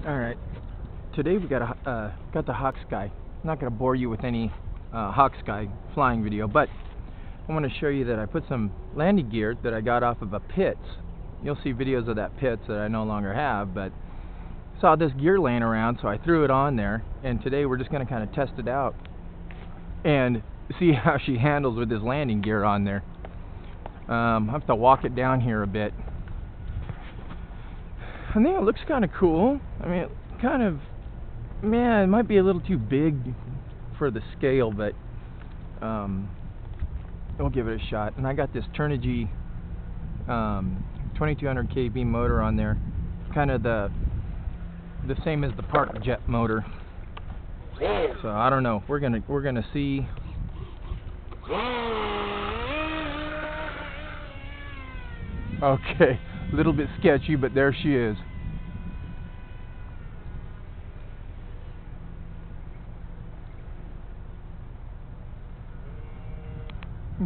Alright, today we got the hawk sky. I'm not going to bore you with any hawk sky flying video, but I want to show you that I put some landing gear that I got off of a Pitts. You'll see videos of that Pitts that I no longer have, but saw this gear laying around, so I threw it on there, and today we're just going to kind of test it out and see how she handles with this landing gear on there. I have to walk it down here a bit. I think it looks kind of cool. I mean, it might be a little too big for the scale, but we'll give it a shot. And I got this Turnigy 2200 kV motor on there, kind of the same as the Park Jet motor. So I don't know. We're gonna see. Okay, a little bit sketchy, but there she is.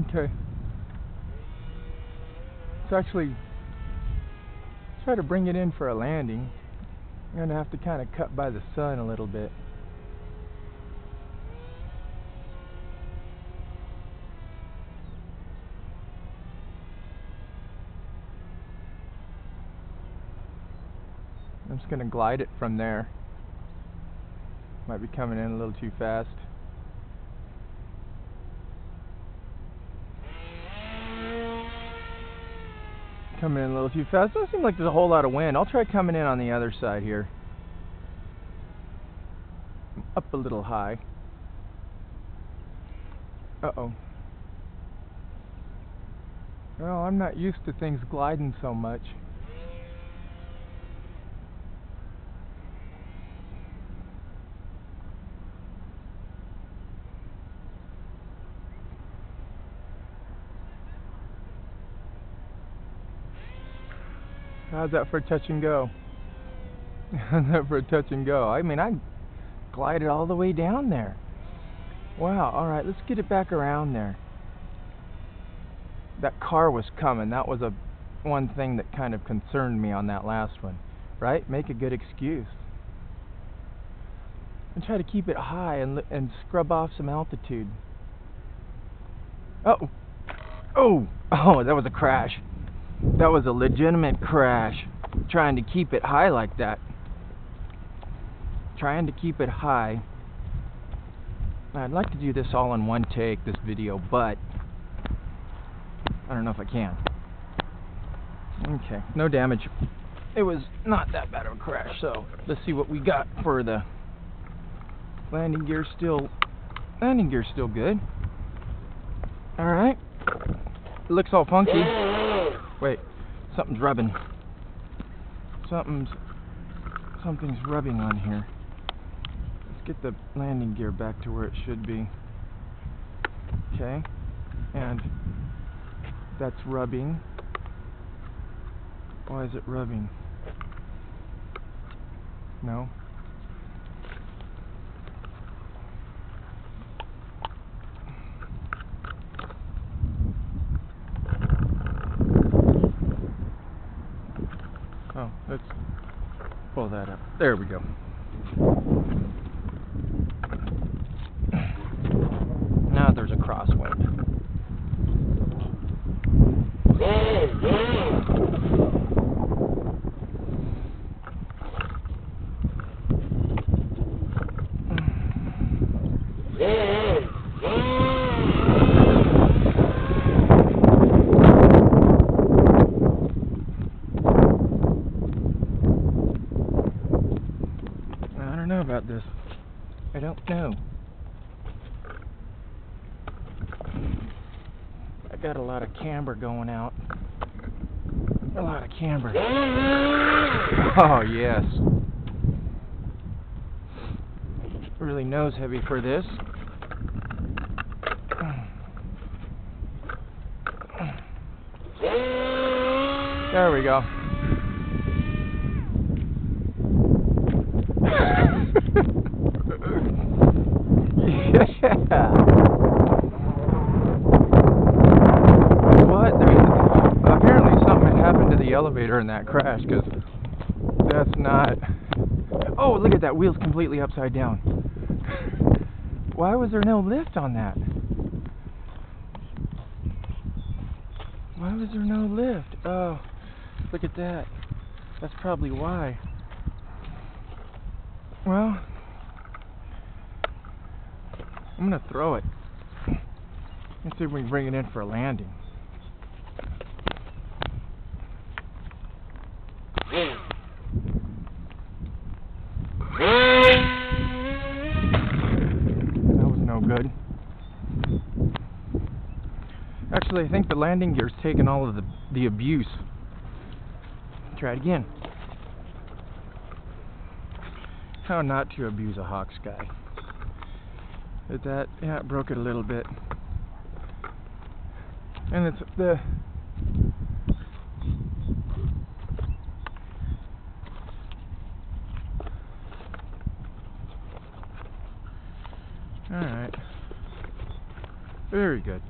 Okay. Let's actually try to bring it in for a landing. I'm going to have to kind of cut by the sun a little bit. I'm just going to glide it from there. Might be coming in a little too fast. Coming in a little too fast. Doesn't seem like there's a whole lot of wind. I'll try coming in on the other side here. Up a little high. Uh-oh. Well, I'm not used to things gliding so much. How's that for touch and go? How's that for a touch and go? I mean, I glided all the way down there. Wow, alright, let's get it back around there. That car was coming. That was one thing that kind of concerned me on that last one. Right? Make a good excuse. And try to keep it high and scrub off some altitude. Oh! Oh! Oh, that was a crash. That was a legitimate crash. Trying to keep it high like that. Trying to keep it high. I'd like to do this all in one take, this video, but I don't know if I can. Okay, no damage. It was not that bad of a crash, so let's see what we got for the landing gear. Landing gear's still good. Alright. It looks all funky. Wait, something's rubbing. Something's rubbing on here. Let's get the landing gear back to where it should be. Okay, and that's rubbing. Why is it rubbing? No. Oh, let's pull that up. There we go. Now there's a crosswind. I don't know about this. I don't know. I got a lot of camber going out. A lot of camber. Oh, yes. Really nose heavy for this. There we go. Yeah. What? Apparently something happened to the elevator in that crash, because that's not... Oh, look at that, wheel's completely upside down. Why was there no lift on that? Why was there no lift? Oh, look at that. That's probably why. Well, I'm gonna throw it. Let's see if we can bring it in for a landing. That was no good. Actually, I think the landing gear's taken all of the abuse. Try it again. How not to abuse a hawk sky. Did that? Yeah, it broke it a little bit. And it's the... Alright. Very good.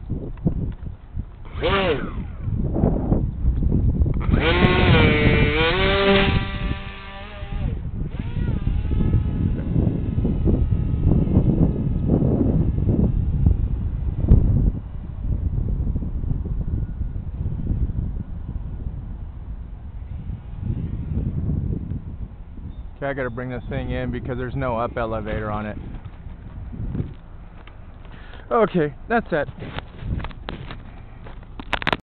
Okay, I gotta bring this thing in because there's no up elevator on it. Okay, that's it.